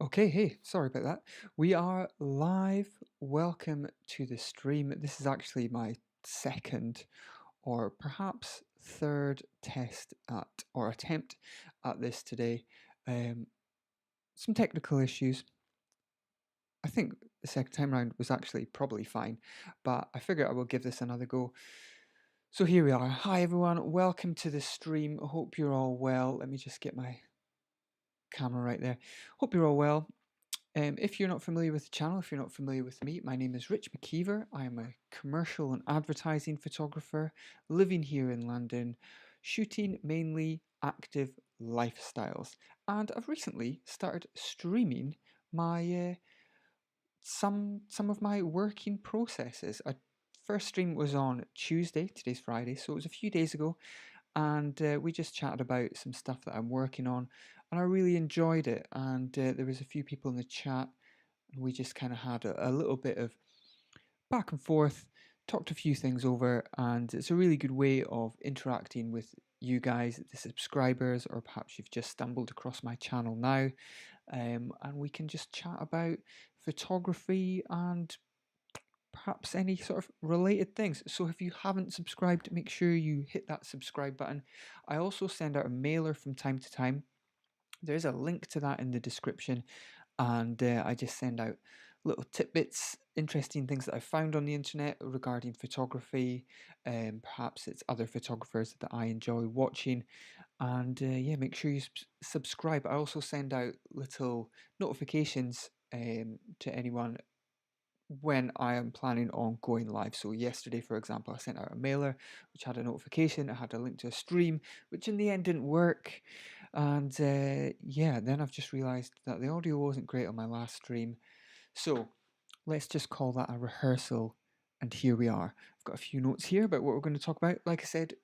Okay, hey, sorry about that. We are live. Welcome to the stream. This is actually my second or perhaps third test at or attempt at this today. Um, some technical issues. I think the second time round was actually probably fine, but I figure I will give this another go. So here we are. Hi everyone, welcome to the stream. Hope you're all well. Let me just get my camera right there. Hope you're all well. If you're not familiar with the channel, if you're not familiar with me, my name is Rich Maciver. I am a commercial and advertising photographer living here in London, shooting mainly active lifestyles. And I've recently started streaming my some of my working processes. First stream was on Tuesday, today's Friday, so it was a few days ago, and we just chatted about some stuff that I'm working on, and I really enjoyed it. And there was a few people in the chat, and we just kind of had a little bit of back and forth, talked a few things over, and it's a really good way of interacting with you guys, the subscribers, or perhaps you've just stumbled across my channel now, and we can just chat about photography and perhaps any sort of related things. So if you haven't subscribed, make sure you hit that subscribe button. I also send out a mailer from time to time. There's a link to that in the description, and I just send out little tidbits, interesting things that I found on the internet regarding photography. Perhaps it's other photographers that I enjoy watching, and yeah, make sure you subscribe. I also send out little notifications to anyone when I am planning on going live. So yesterday, for example, I sent out a mailer which had a notification. It had a link to a stream, which in the end didn't work. And yeah, then I've just realized that the audio wasn't great on my last stream. So let's just call that a rehearsal. And here we are. I've got a few notes here about what we're going to talk about. Like I said,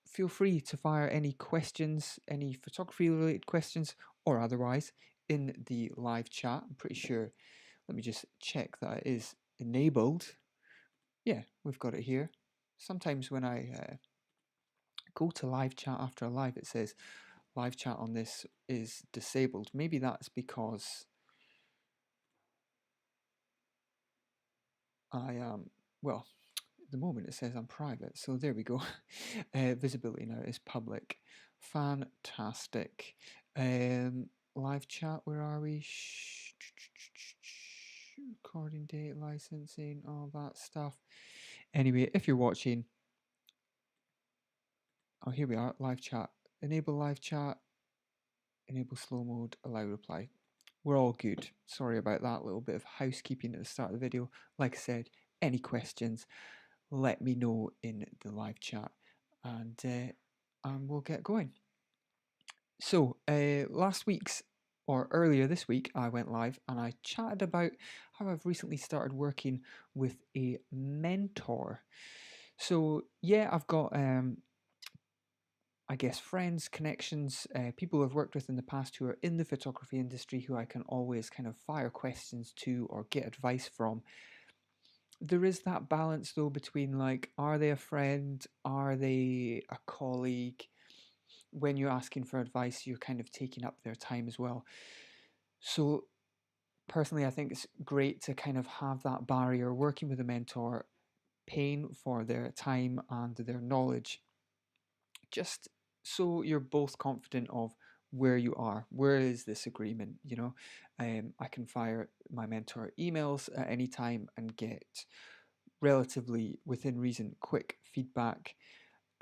feel free to fire any questions, any photography related questions or otherwise in the live chat. I'm pretty sure, let me just check that it is enabled. Yeah, we've got it here. Sometimes when I go to live chat after a live, it says live chat on this is disabled. Maybe that's because I am, well, at the moment it says I'm private, so there we go. Visibility now is public. Fantastic. Live chat, where are we? Recording date, licensing, all that stuff. Anyway, if you're watching, oh, here we are, live chat. Enable live chat, enable slow mode, allow reply. We're all good. Sorry about that little bit of housekeeping at the start of the video. Like I said, any questions, let me know in the live chat, and we'll get going. So last week's or earlier this week, I went live and I chatted about how I've recently started working with a mentor. So yeah, I've got I guess friends, connections, people I've worked with in the past who are in the photography industry who I can always kind of fire questions to or get advice from. There is that balance though between, like, are they a friend? Are they a colleague? When you're asking for advice, you're kind of taking up their time as well. So personally, I think it's great to kind of have that barrier working with a mentor, paying for their time and their knowledge, just so you're both confident of where you are. Where is this agreement? I can fire my mentor emails at any time and get relatively within reason quick feedback.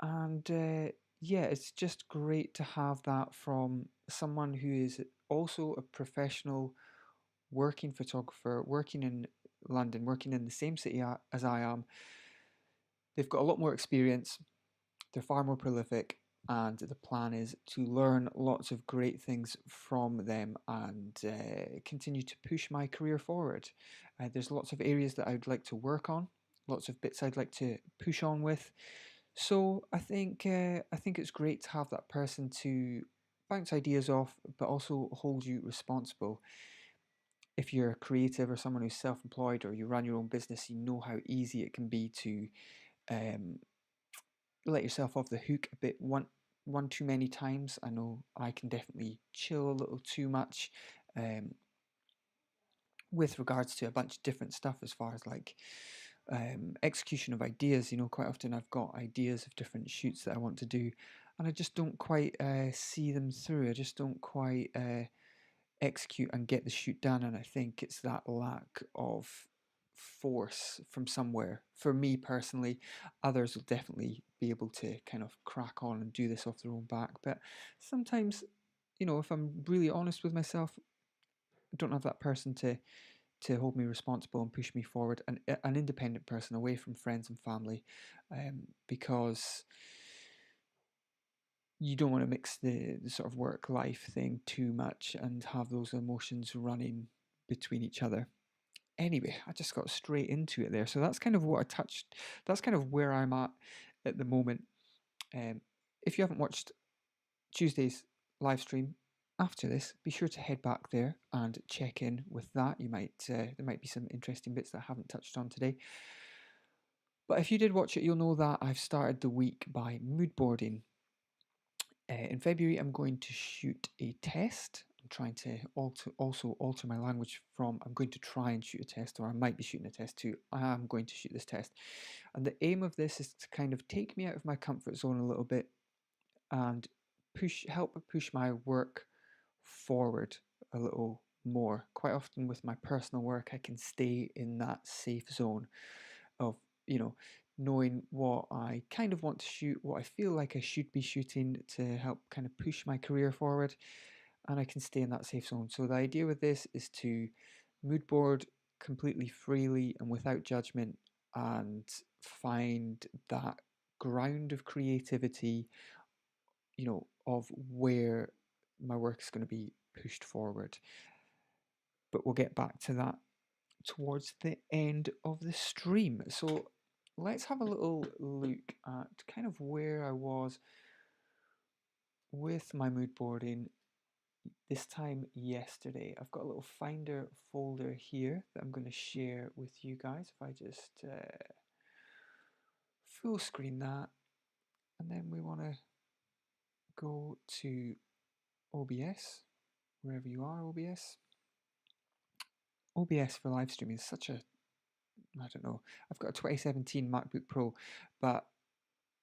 And yeah, it's just great to have that from someone who is also a professional working photographer, working in London, working in the same city as I am. They've got a lot more experience, they're far more prolific, and the plan is to learn lots of great things from them and continue to push my career forward. There's lots of areas that I'd like to work on, lots of bits I'd like to push on with. So I think it's great to have that person to bounce ideas off, but also hold you responsible. If you're a creative or someone who's self-employed or you run your own business, you know how easy it can be to um, let yourself off the hook a bit one too many times. I know I can definitely chill a little too much with regards to a bunch of different stuff as far as like execution of ideas. Quite often I've got ideas of different shoots that I want to do, and I just don't quite see them through. I just don't quite execute and get the shoot done, and I think it's that lack of force from somewhere. For me personally, others will definitely be able to kind of crack on and do this off their own back, but sometimes, if I'm really honest with myself, I don't have that person to hold me responsible and push me forward, an independent person away from friends and family, because you don't want to mix the sort of work life thing too much and have those emotions running between each other. Anyway, I just got straight into it there. So that's kind of what I touched. That's kind of where I'm at the moment. If you haven't watched Tuesday's live stream after this, be sure to head back there and check in with that. There might be some interesting bits that I haven't touched on today. But if you did watch it, you'll know that I've started the week by moodboarding. In February, I'm going to shoot a test. I'm trying to also alter my language from I'm going to try and shoot a test, or I might be shooting a test, to I am going to shoot this test. And the aim of this is to kind of take me out of my comfort zone a little bit and help push my work forward a little more. Quite often with my personal work, I can stay in that safe zone of, knowing what I kind of want to shoot, what I feel like I should be shooting to help kind of push my career forward, and I can stay in that safe zone. So the idea with this is to mood board completely freely and without judgment, and find that ground of creativity, of where my work is going to be pushed forward. But we'll get back to that towards the end of the stream. So let's have a little look at kind of where I was with my mood boarding this time yesterday. I've got a little Finder folder here that I'm going to share with you guys. If I just full screen that, and then we want to go to OBS, wherever you are. OBS for live streaming is such a, I don't know, I've got a 2017 MacBook Pro, but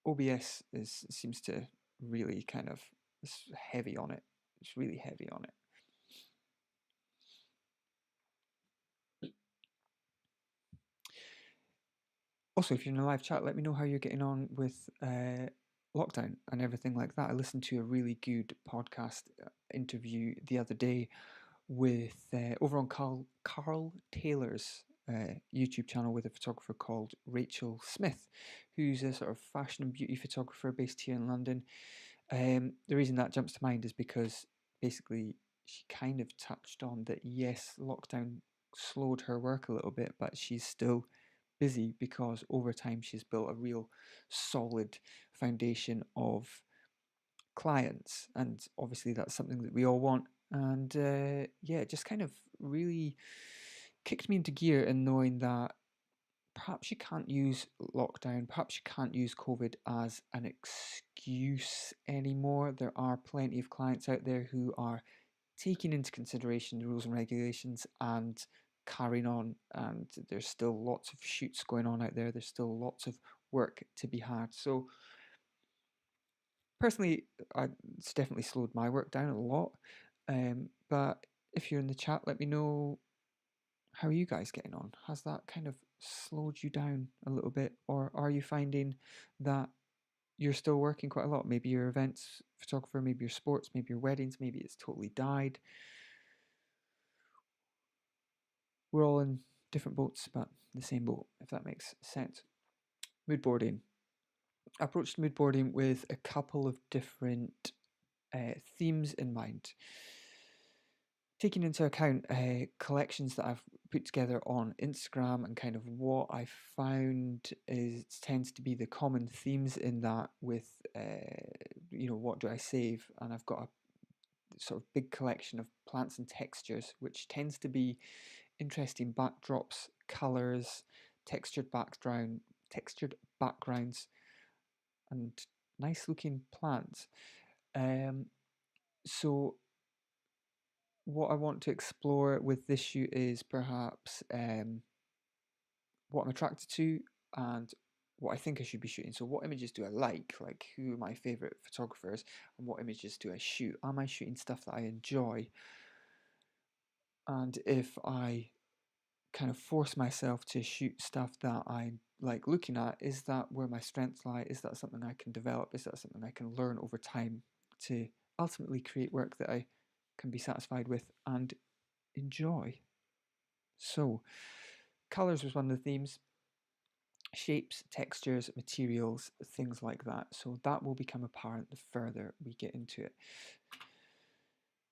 OBS seems to really kind of, it's heavy on it. It's really heavy on it. Also, if you're in a live chat, let me know how you're getting on with lockdown and everything like that. I listened to a really good podcast interview the other day with over on Carl Taylor's YouTube channel, with a photographer called Rachel Smith, who's a sort of fashion and beauty photographer based here in London. The reason that jumps to mind is because basically she kind of touched on that, yes, lockdown slowed her work a little bit, but she's still busy because over time she's built a real solid foundation of clients, and obviously that's something that we all want. And yeah, it just kind of really kicked me into gear in knowing that perhaps you can't use lockdown, perhaps you can't use COVID as an excuse anymore. There are plenty of clients out there who are taking into consideration the rules and regulations and carrying on, and there's still lots of shoots going on out there. There's still lots of work to be had. So personally, it's definitely slowed my work down a lot. But if you're in the chat, let me know, how are you guys getting on? Has that kind of slowed you down a little bit, or are you finding that you're still working quite a lot? Maybe you're events photographer, maybe your sports, maybe your weddings, maybe it's totally died. We're all in different boats, but the same boat, if that makes sense. Mood boarding. I approached mood boarding with a couple of different themes in mind, taking into account collections that I've put together on Instagram, and kind of what I found is tends to be the common themes in that, with what do I save, and I've got a sort of big collection of plants and textures, which tends to be interesting backdrops, colors, textured backgrounds, and nice looking plants. So what I want to explore with this shoot is perhaps what I'm attracted to and what I think I should be shooting. So what images do I like who are my favorite photographers, and what images do I shoot? Am I shooting stuff that I enjoy? And if I kind of force myself to shoot stuff that I like looking at, is that where my strengths lie? Is that something I can develop? Is that something I can learn over time to ultimately create work that I can be satisfied with and enjoy? So colors was one of the themes. Shapes, textures, materials, things like that. So that will become apparent the further we get into it.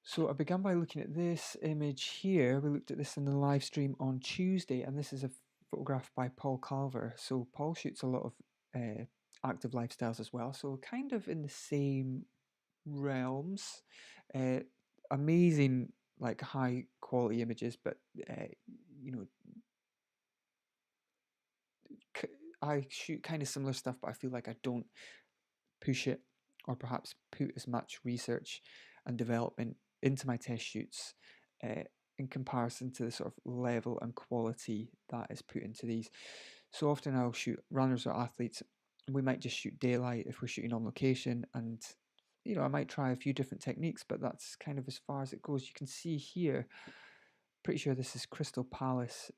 So I began by looking at this image here. We looked at this in the live stream on Tuesday, and this is a photograph by Paul Calver. So Paul shoots a lot of active lifestyles as well, so kind of in the same realms. Amazing, like high quality images, but you know, I shoot kind of similar stuff, but I feel like I don't push it or perhaps put as much research and development into my test shoots uh, in comparison to the sort of level and quality that is put into these. So often I'll shoot runners or athletes, and we might just shoot daylight if we're shooting on location, and I might try a few different techniques, but that's kind of as far as it goes. You can see here, pretty sure this is Crystal Palace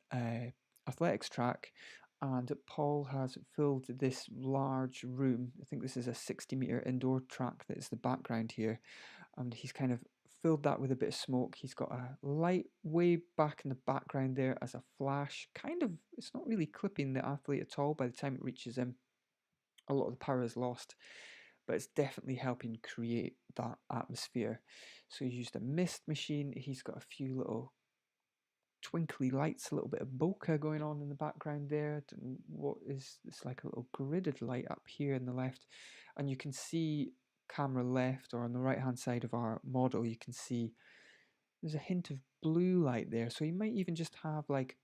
athletics track, and Paul has filled this large room. I think this is a 60-meter indoor track that is the background here, and he's kind of filled that with a bit of smoke. He's got a light way back in the background there as a flash. Kind of, it's not really clipping the athlete at all. By the time it reaches him, a lot of the power is lost, but it's definitely helping create that atmosphere. So he's used a mist machine. He's got a few little twinkly lights, a little bit of bokeh going on in the background there. What is this, like a little gridded light up here in the left, and you can see camera left, or on the right hand side of our model, you can see there's a hint of blue light there. So you might even just have like,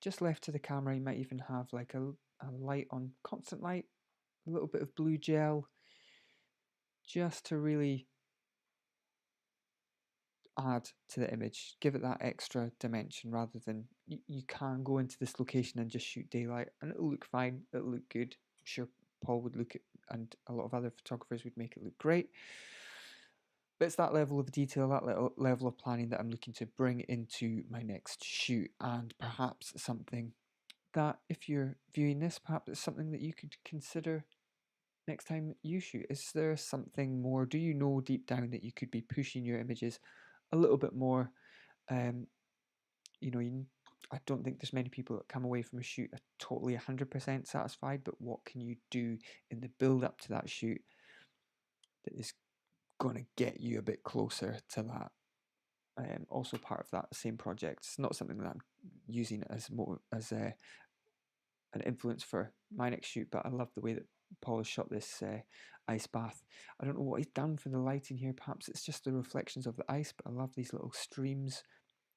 just left to the camera, you might even have like a light on constant light, a little bit of blue gel, just to really add to the image, give it that extra dimension, rather than you can go into this location and just shoot daylight and it'll look fine, it'll look good. I'm sure Paul would look at, and a lot of other photographers would make it look great. But it's that level of detail, that level of planning that I'm looking to bring into my next shoot, and perhaps something that, if you're viewing this, perhaps it's something that you could consider next time you shoot. Is there something more? Do you know deep down that you could be pushing your images a little bit more? Um, I don't think there's many people that come away from a shoot totally 100% satisfied, but what can you do in the build up to that shoot that is going to get you a bit closer to that? Also part of that same project. It's not something that I'm using as more as an influence for my next shoot, but I love the way that Paul has shot this ice bath. I don't know what he's done for the lighting here. Perhaps it's just the reflections of the ice, but I love these little streams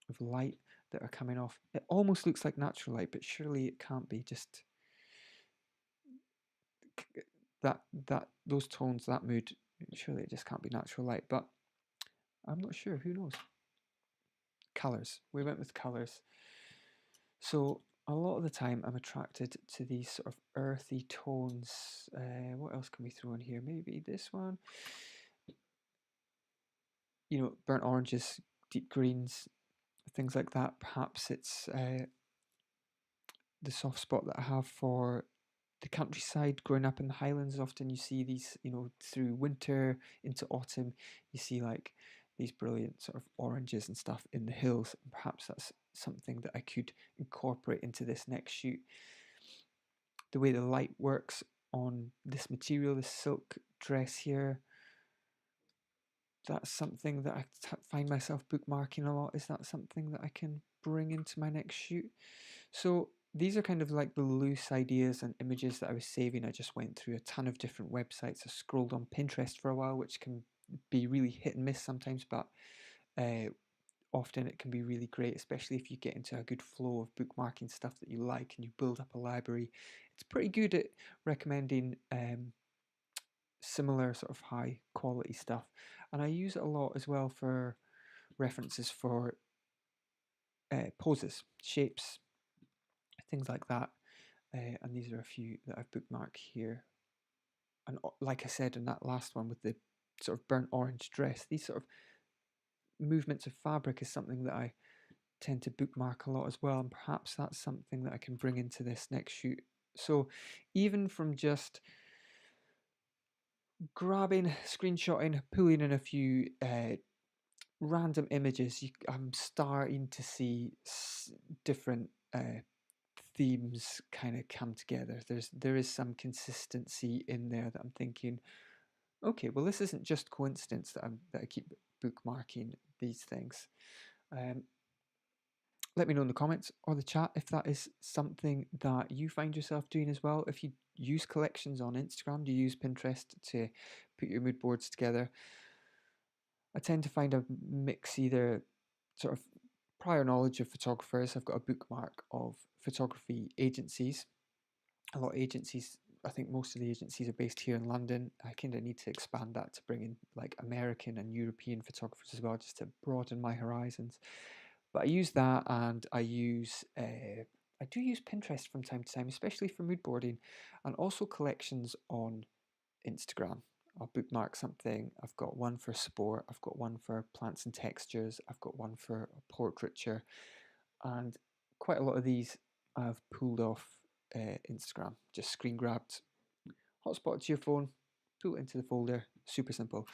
of light that are coming off. It almost looks like natural light, but surely it can't be. Just that those tones, that mood. Surely it just can't be natural light. But I'm not sure. Who knows? Colors. We went with colors. So a lot of the time, I'm attracted to these sort of earthy tones. What else can we throw in here? Maybe this one. Burnt oranges, deep greens, things like that. Perhaps it's the soft spot that I have for the countryside. Growing up in the Highlands, often you see these, through winter into autumn, you see like these brilliant sort of oranges and stuff in the hills. And perhaps that's something that I could incorporate into this next shoot. The way the light works on this material, this silk dress here, that's something that I find myself bookmarking a lot. Is that something that I can bring into my next shoot? So these are kind of like the loose ideas and images that I was saving. I just went through a ton of different websites. I scrolled on Pinterest for a while, which can be really hit and miss sometimes, but often it can be really great, especially if you get into a good flow of bookmarking stuff that you like and you build up a library. It's pretty good at recommending similar sort of high quality stuff, and I use it a lot as well for references for poses, shapes, things like that. And these are a few that I've bookmarked here. And like I said in that last one with the sort of burnt orange dress, these sort of movements of fabric is something that I tend to bookmark a lot as well, and perhaps that's something that I can bring into this next shoot. So even from just grabbing, screenshotting, pulling in a few random images, I'm starting to see different themes kind of come together. There is some consistency in there that I'm thinking, okay, well, this isn't just coincidence that I keep bookmarking these things. Let me know in the comments or the chat if that is something that you find yourself doing as well. If you use collections on Instagram, do you use Pinterest to put your mood boards together? I tend to find a mix, either sort of prior knowledge of photographers. I've got a bookmark of photography agencies. A lot of agencies, I think most of the agencies are based here in London. I kind of need to expand that to bring in like American and European photographers as well, just to broaden my horizons. But I use that, and I do use Pinterest from time to time, especially for mood boarding, and also collections on Instagram. I'll bookmark something. I've got one for sport. I've got one for plants and textures. I've got one for portraiture, and quite a lot of these I've pulled off Instagram. Just screen grabbed, hotspot to your phone, pull it into the folder. Super simple.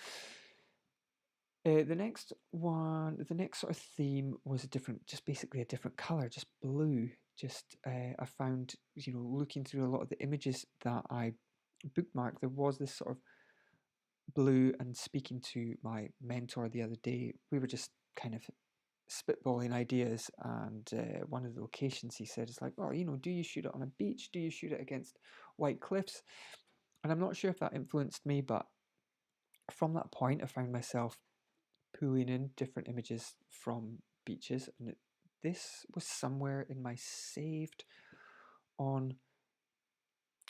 The next sort of theme was just basically a different color, just blue. I found, looking through a lot of the images that I bookmarked, there was this sort of blue. And speaking to my mentor the other day, we were just kind of spitballing ideas, and one of the locations he said is like, oh, do you shoot it on a beach? Do you shoot it against white cliffs? And I'm not sure if that influenced me, but from that point, I found myself pulling in different images from beaches, and this was somewhere in my saved on,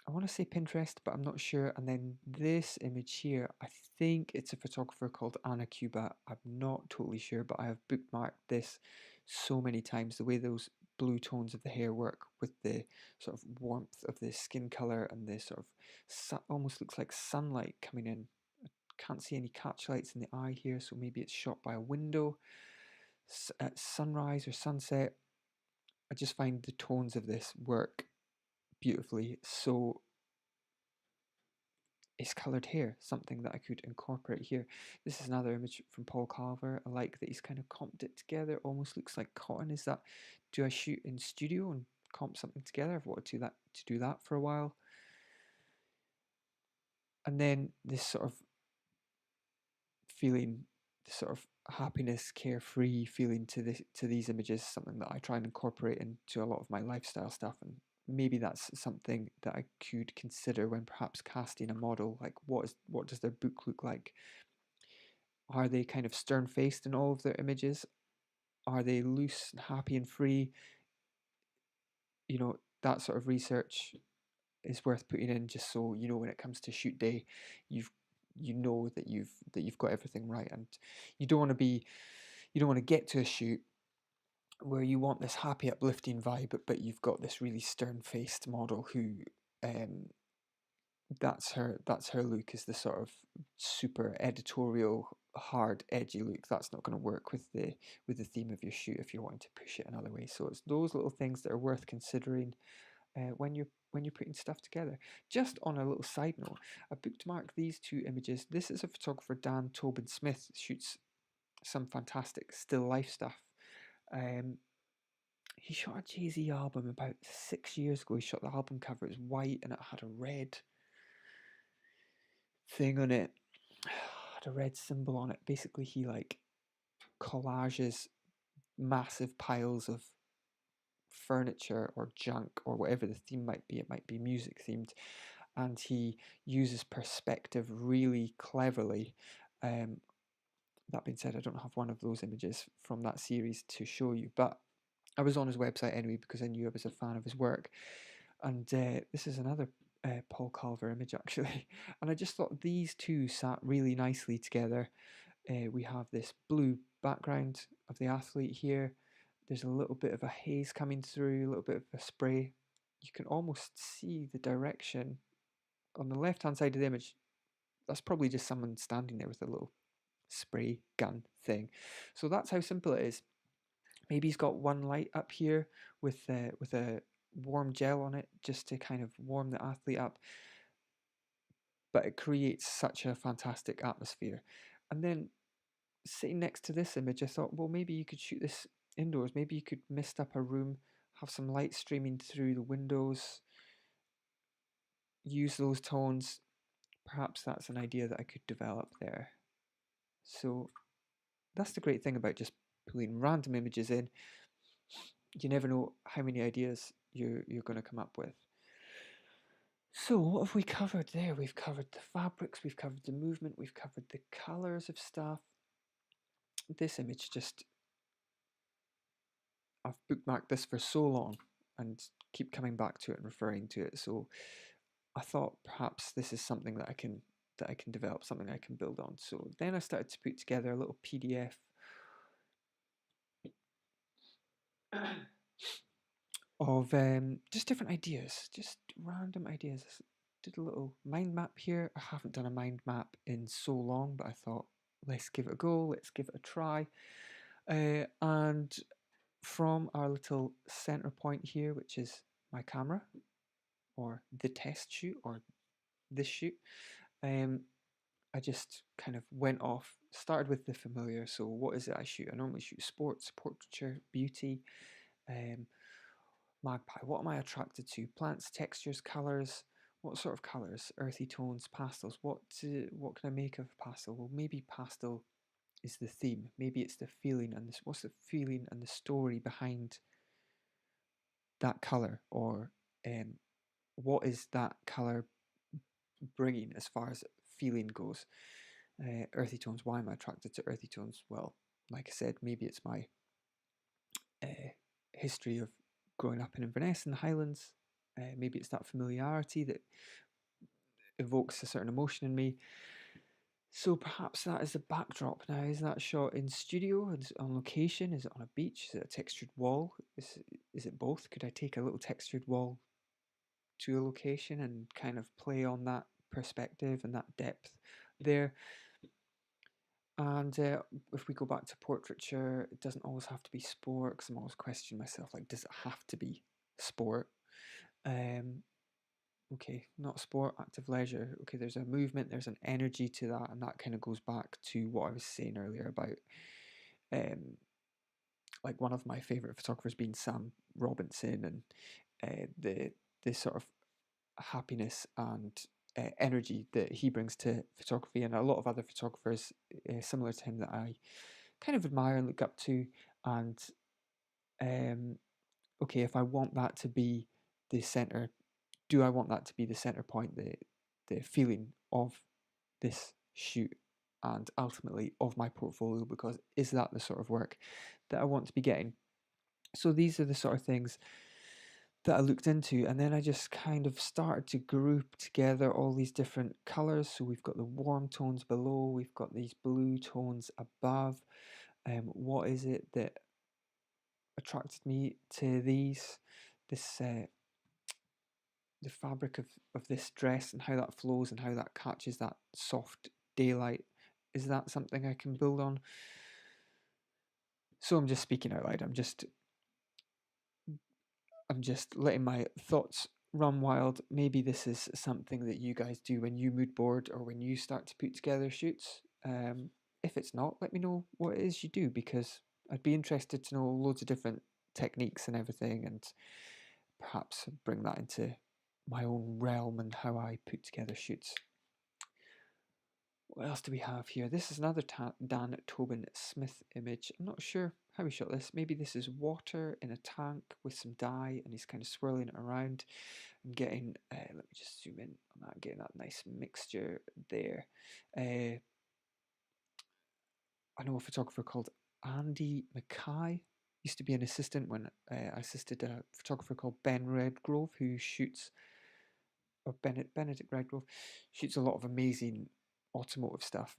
I want to say Pinterest, but I'm not sure. And then this image here, I think it's a photographer called Anna Cuba. I'm not totally sure, but I have bookmarked this so many times. The way those blue tones of the hair work with the sort of warmth of the skin color, and this sort of almost looks like sunlight coming in. Can't see any catch lights in the eye here, so maybe it's shot by a window at sunrise or sunset. I just find the tones of this work beautifully. So it's coloured hair, something that I could incorporate here. This is another image from Paul Carver. I like that he's kind of comped it together. Almost looks like cotton. Do I shoot in studio and comp something together? I've wanted to do that for a while. And then this sort of feeling, this sort of happiness, carefree feeling to these images, something that I try and incorporate into a lot of my lifestyle stuff. And maybe that's something that I could consider when perhaps casting a model. Like, what does their book look like? Are they kind of stern-faced in all of their images? Are they loose and happy and free? That sort of research is worth putting in, just so when it comes to shoot day, that you've got everything right. And you don't want to get to a shoot where you want this happy, uplifting vibe, but you've got this really stern-faced model who, that's her look, is the sort of super editorial, hard, edgy look. That's not going to work with the theme of your shoot if you're wanting to push it another way. So it's those little things that are worth considering when you're putting stuff together. Just on a little side note, I bookmarked these two images. This is a photographer, Dan Tobin Smith, shoots some fantastic still life stuff. He shot a Jay-Z album about 6 years ago. He shot the album cover. It was white and it had a red thing on it. Had a red symbol on it. Basically, he like collages massive piles of furniture or junk or whatever the theme might be. It might be music themed, and he uses perspective really cleverly. That being said, I don't have one of those images from that series to show you, but I was on his website anyway because I knew I was a fan of his work. And this is another Paul Carver image, actually. And I just thought these two sat really nicely together. We have this blue background of the athlete here. There's a little bit of a haze coming through, a little bit of a spray. You can almost see the direction on the left-hand side of the image. That's probably just someone standing there with a little spray gun thing. So that's how simple it is. Maybe he's got one light up here with a warm gel on it just to kind of warm the athlete up. But it creates such a fantastic atmosphere. And then sitting next to this image, I thought, well, maybe you could shoot this indoors. Maybe you could mist up a room, have some light streaming through the windows, use those tones. Perhaps that's an idea that I could develop there. So that's the great thing about just pulling random images in. You never know how many ideas you're going to come up with. So what have we covered there? We've covered the fabrics, we've covered the movement, we've covered the colors of stuff. This image just, I've bookmarked this for so long and keep coming back to it and referring to it. So I thought perhaps this is something that I can develop, something I can build on. So then I started to put together a little PDF of just different ideas, just random ideas. Did a little mind map here. I haven't done a mind map in so long, but I thought, let's give it a go, let's give it a try. And from our little center point here, which is my camera, or the test shoot, or this shoot, I just kind of went off, started with the familiar. So what is it I shoot? I normally shoot sports, portraiture, beauty, magpie. What am I attracted to? Plants, textures, colours. What sort of colours? Earthy tones, pastels. What can I make of pastel? Well, maybe pastel is the theme. Maybe it's the feeling and this. What's the feeling and the story behind that colour? Or what is that colour bringing as far as feeling goes? Earthy tones. Why am I attracted to earthy tones? Well, like I said, maybe it's my history of growing up in Inverness in the Highlands. Maybe it's that familiarity that evokes a certain emotion in me. So perhaps that is the backdrop. Now, is that shot in studio? Is it on location? Is it on a beach? Is it a textured wall? Is it both? Could I take a little textured wall to a location and kind of play on that perspective and that depth there? And if we go back to portraiture, it doesn't always have to be sport, because I'm always questioning myself, like, does it have to be sport? Okay, not sport, active leisure. Okay, there's a movement, there's an energy to that, and that kind of goes back to what I was saying earlier about, like, one of my favorite photographers being Sam Robinson, and the sort of happiness and energy that he brings to photography, and a lot of other photographers similar to him that I kind of admire and look up to. And okay, if I want that to be the center, do I want that to be the center point, the feeling of this shoot and ultimately of my portfolio? Because is that the sort of work that I want to be getting? So these are the sort of things that I looked into, and then I just kind of started to group together all these different colors. So we've got the warm tones below, we've got these blue tones above. What is it that attracted me to these? This the fabric of this dress and how that flows and how that catches that soft daylight. Is that something I can build on? So I'm just speaking out loud. I'm just letting my thoughts run wild. Maybe this is something that you guys do when you mood board or when you start to put together shoots. If it's not, let me know what it is you do, because I'd be interested to know loads of different techniques and everything, and perhaps bring that into my own realm and how I put together shoots. What else do we have here? This is another Dan Tobin Smith image. I'm not sure how we shot this. Maybe this is water in a tank with some dye, and he's kind of swirling it around and getting, let me just zoom in on that, getting that nice mixture there. I know a photographer called Andy Mackay. Used to be an assistant when I assisted a photographer called Ben Redgrove, who shoots, or Benedict Redgrove, shoots a lot of amazing automotive stuff.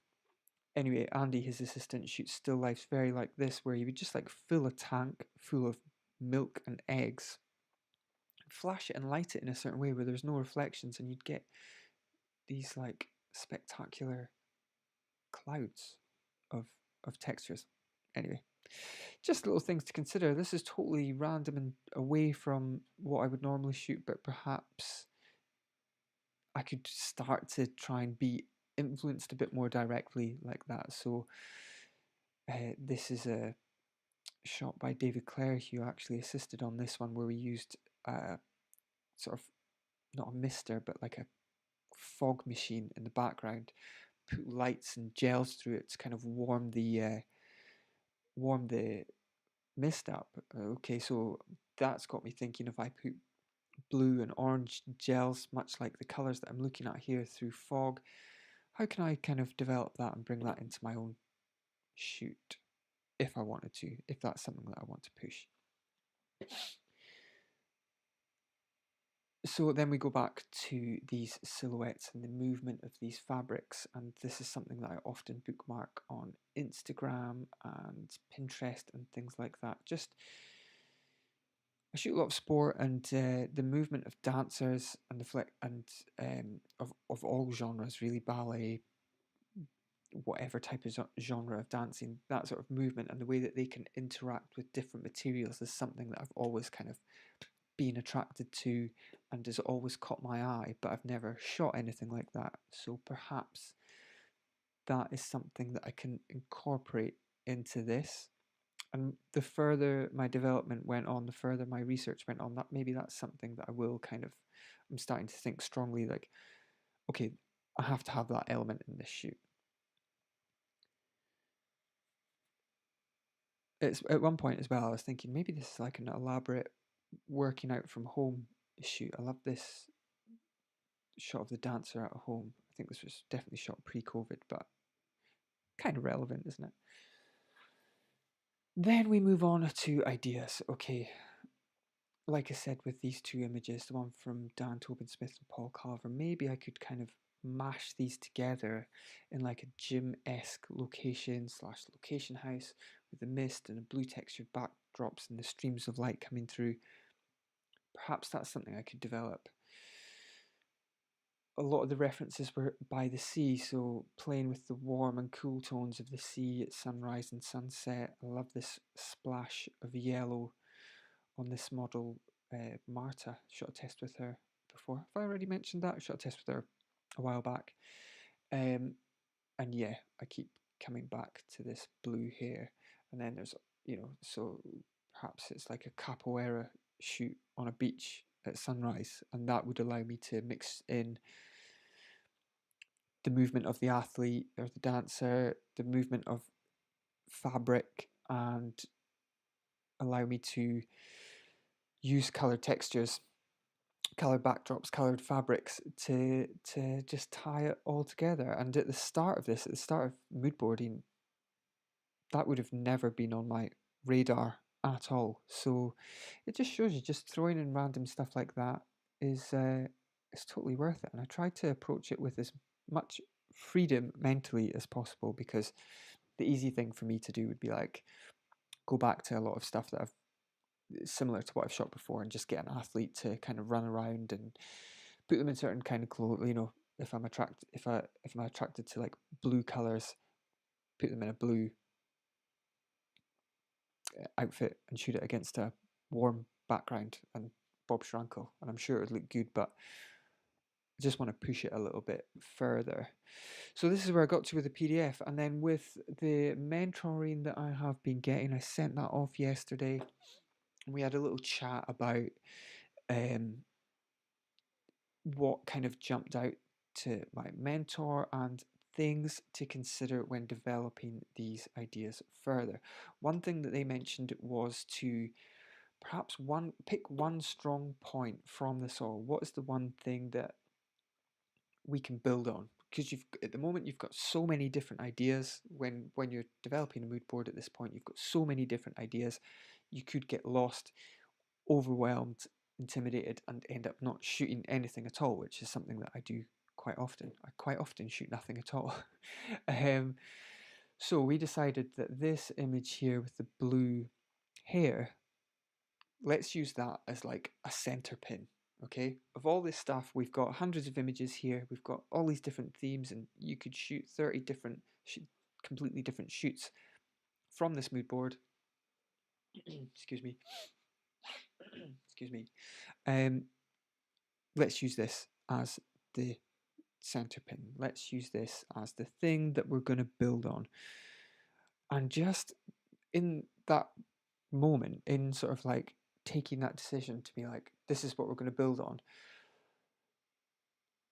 Anyway, Andy, his assistant, shoots still lifes very like this, where he would just like fill a tank full of milk and eggs, flash it and light it in a certain way where there's no reflections, and you'd get these like spectacular clouds of textures. Anyway, just little things to consider. This is totally random and away from what I would normally shoot, but perhaps I could start to try and be influenced a bit more directly like that. So this is a shot by David Clare, who actually assisted on this one, where we used sort of not a mister, but like a fog machine in the background, put lights and gels through it to kind of warm the mist up. Okay, so that's got me thinking, if I put blue and orange gels, much like the colors that I'm looking at here, through fog, how can I kind of develop that and bring that into my own shoot if I wanted to, if that's something that I want to push. So then we go back to these silhouettes and the movement of these fabrics, and this is something that I often bookmark on Instagram and Pinterest and things like that. Just I shoot a lot of sport, and the movement of dancers and of all genres, really, ballet, whatever type of genre of dancing, that sort of movement and the way that they can interact with different materials is something that I've always kind of been attracted to and has always caught my eye, but I've never shot anything like that. So perhaps that is something that I can incorporate into this. And the further my development went on, the further my research went on, that maybe that's something that I will kind of, I'm starting to think strongly like, okay, I have to have that element in this shoot. It's at one point as well, I was thinking maybe this is like an elaborate working out from home shoot. I love this shot of the dancer at home. I think this was definitely shot pre-COVID, but kind of relevant, isn't it? Then we move on to ideas. Okay, like I said, with these two images, the one from Dan Tobin Smith and Paul Carver, maybe I could kind of mash these together in like a gym-esque location slash location house with the mist and the blue textured backdrops and the streams of light coming through. Perhaps that's something I could develop. A lot of the references were by the sea, so playing with the warm and cool tones of the sea at sunrise and sunset. I love this splash of yellow on this model, Marta. Shot a test with her before. Have I already mentioned that? I shot a test with her a while back. And yeah, I keep coming back to this blue here. And then there's, so perhaps it's like a capoeira shoot on a beach at sunrise, and that would allow me to mix in the movement of the athlete or the dancer, the movement of fabric, and allow me to use colored textures, colored backdrops, colored fabrics to just tie it all together. And at the start of this, at the start of moodboarding, that would have never been on my radar at all. So it just shows you, just throwing in random stuff like that is totally worth it. And I try to approach it with as much freedom mentally as possible, because the easy thing for me to do would be like go back to a lot of stuff that I've similar to what I've shot before and just get an athlete to kind of run around and put them in certain kind of clothes. If I'm attracted to like blue colors, put them in a blue outfit and shoot it against a warm background and Bob Schrankel, and I'm sure it would look good, but I just want to push it a little bit further. So this is where I got to with the PDF, and then with the mentoring that I have been getting, I sent that off yesterday. And we had a little chat about what kind of jumped out to my mentor and things to consider when developing these ideas further. One thing that they mentioned was to perhaps pick one strong point from this all. What is the one thing that we can build on? Because at the moment you've got so many different ideas. When you're developing a mood board at this point, you've got so many different ideas. You could get lost, overwhelmed, intimidated, and end up not shooting anything at all, which is something that I do quite often. I quite often shoot nothing at all. So we decided that this image here with the blue hair, let's use that as like a center pin. Okay, of all this stuff, we've got hundreds of images here. We've got all these different themes, and you could shoot 30 different, completely different shoots from this mood board. Excuse me. Excuse me. Let's use this as the center pin. Let's use this as the thing that we're going to build on. And just in that moment, in sort of like taking that decision to be like, this is what we're going to build on,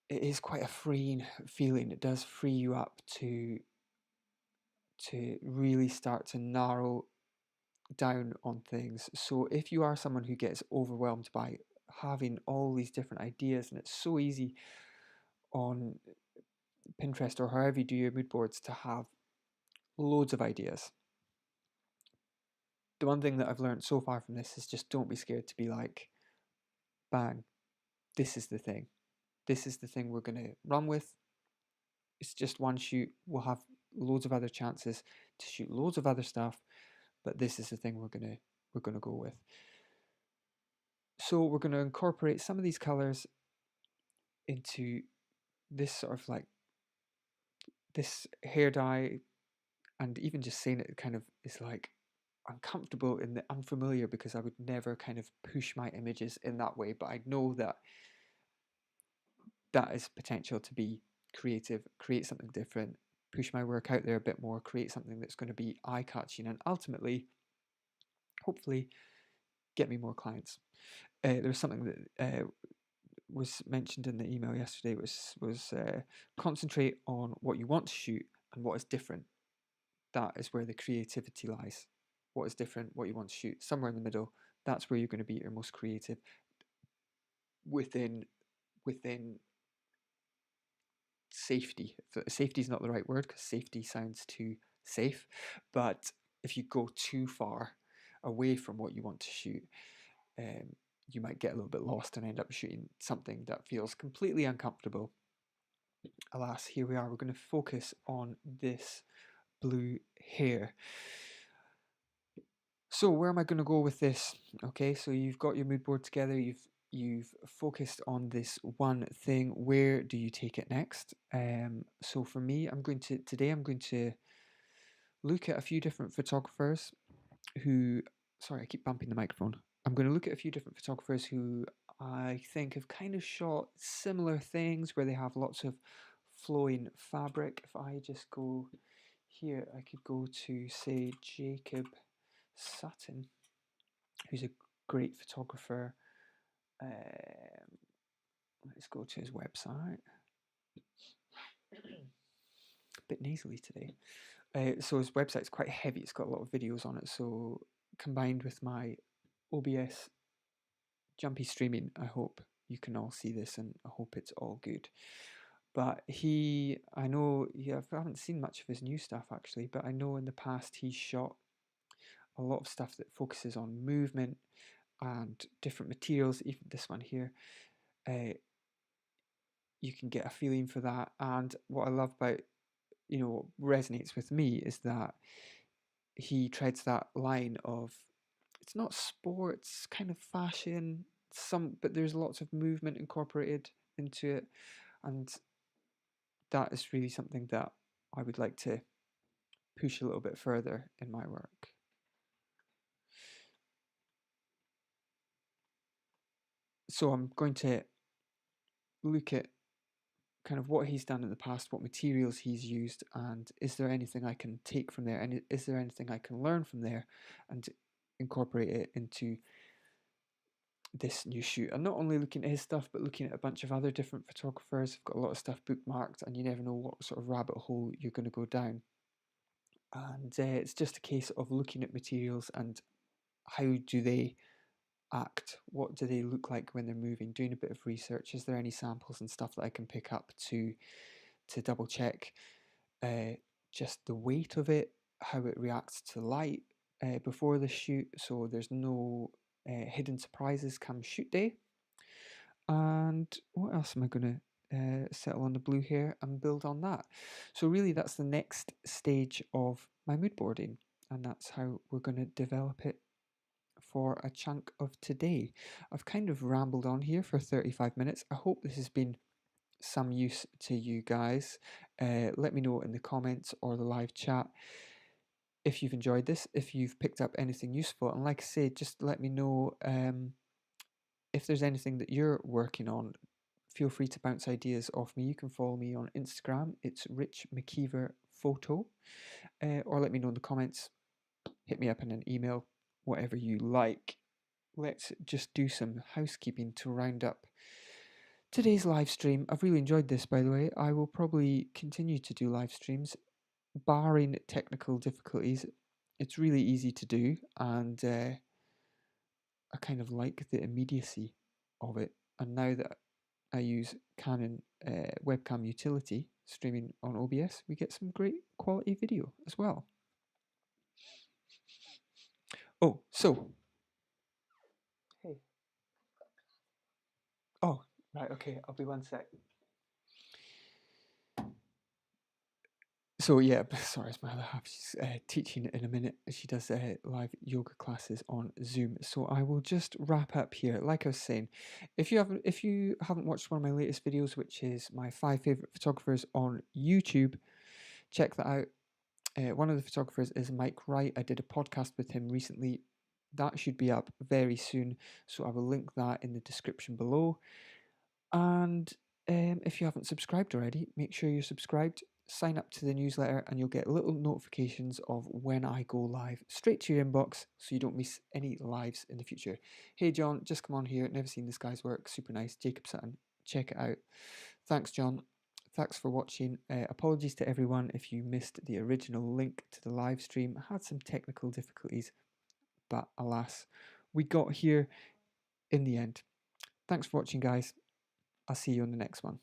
it is quite a freeing feeling. It does free you up to really start to narrow down on things. So if you are someone who gets overwhelmed by having all these different ideas, and it's so easy on Pinterest or however you do your mood boards to have loads of ideas. The one thing that I've learned so far from this is just don't be scared to be like, bang, this is the thing. This is the thing we're going to run with. It's just one shoot. We'll have loads of other chances to shoot loads of other stuff, but this is the thing we're going to go with. So we're going to incorporate some of these colors into this sort of like this hair dye, and even just saying it kind of is like uncomfortable in the unfamiliar, because I would never kind of push my images in that way, but I know that that is potential to be creative, create something different, push my work out there a bit more, create something that's going to be eye-catching, and ultimately, hopefully, get me more clients. There was something that was mentioned in the email yesterday, was concentrate on what you want to shoot and what is different. That is where the creativity lies. What is different, what you want to shoot, somewhere in the middle. That's where you're going to be your most creative within safety. Safety is not the right word, because safety sounds too safe, but if you go too far away from what you want to shoot, you might get a little bit lost and end up shooting something that feels completely uncomfortable. Alas, here we are. We're going to focus on this blue hair. So where am I going to go with this? Okay, so you've got your mood board together, you've focused on this one thing. Where do you take it next? So for me, I'm going to look at a few different photographers who, sorry, I keep bumping the microphone. I'm going to look at a few different photographers who I think have kind of shot similar things, where they have lots of flowing fabric. If I just go here, I could go to, say, Jacob Sutton, who's a great photographer. Let's go to his website. A bit nasally today. So his website's quite heavy. It's got a lot of videos on it. So combined with my OBS jumpy streaming, I hope you can all see this, and I hope it's all good. But I know, I haven't seen much of his new stuff actually, but I know in the past he's shot a lot of stuff that focuses on movement and different materials. Even this one here, you can get a feeling for that. And what I love about, what resonates with me is that he treads that line of, it's not sports, kind of fashion, but there's lots of movement incorporated into it, and that is really something that I would like to push a little bit further in my work. So I'm going to look at kind of what he's done in the past, what materials he's used, and is there anything I can take from there, and is there anything I can learn from there and incorporate it into this new shoot. And not only looking at his stuff, but looking at a bunch of other different photographers. I've got a lot of stuff bookmarked, and you never know what sort of rabbit hole you're going to go down. And it's just a case of looking at materials and how do they act, what do they look like when they're moving, doing a bit of research. Is there any samples and stuff that I can pick up to double check just the weight of it, how it reacts to light before the shoot, so there's no hidden surprises come shoot day. And what else am I going to settle on the blue hair and build on that. So really that's the next stage of my mood boarding, and that's how we're going to develop it for a chunk of today. I've kind of rambled on here for 35 minutes. I hope this has been some use to you guys. Let me know in the comments or the live chat if you've enjoyed this, if you've picked up anything useful, and like I say, just let me know if there's anything that you're working on. Feel free to bounce ideas off me. You can follow me on Instagram. It's Rich Maciver Photo, or let me know in the comments. Hit me up in an email, whatever you like. Let's just do some housekeeping to round up today's live stream. I've really enjoyed this, by the way. I will probably continue to do live streams, barring technical difficulties. It's really easy to do, and I kind of like the immediacy of it. And now that I use Canon webcam utility streaming on OBS, we get some great quality video as well. Oh, so. Hey. Oh, right, okay, I'll be 1 sec. So yeah, sorry, it's my other half. She's teaching in a minute. She does live yoga classes on Zoom. So I will just wrap up here. Like I was saying, if you haven't watched one of my latest videos, which is my 5 favorite photographers on YouTube, check that out. One of the photographers is Mike Wright. I did a podcast with him recently. That should be up very soon. So I will link that in the description below. And if you haven't subscribed already, make sure you're subscribed. Sign up to the newsletter and you'll get little notifications of when I go live straight to your inbox so you don't miss any lives in the future. Hey John, just come on here. Never seen this guy's work. Super nice. Jacob Sutton. Check it out. Thanks, John. Thanks for watching. Apologies to everyone if you missed the original link to the live stream. I had some technical difficulties, but alas, we got here in the end. Thanks for watching, guys. I'll see you on the next one.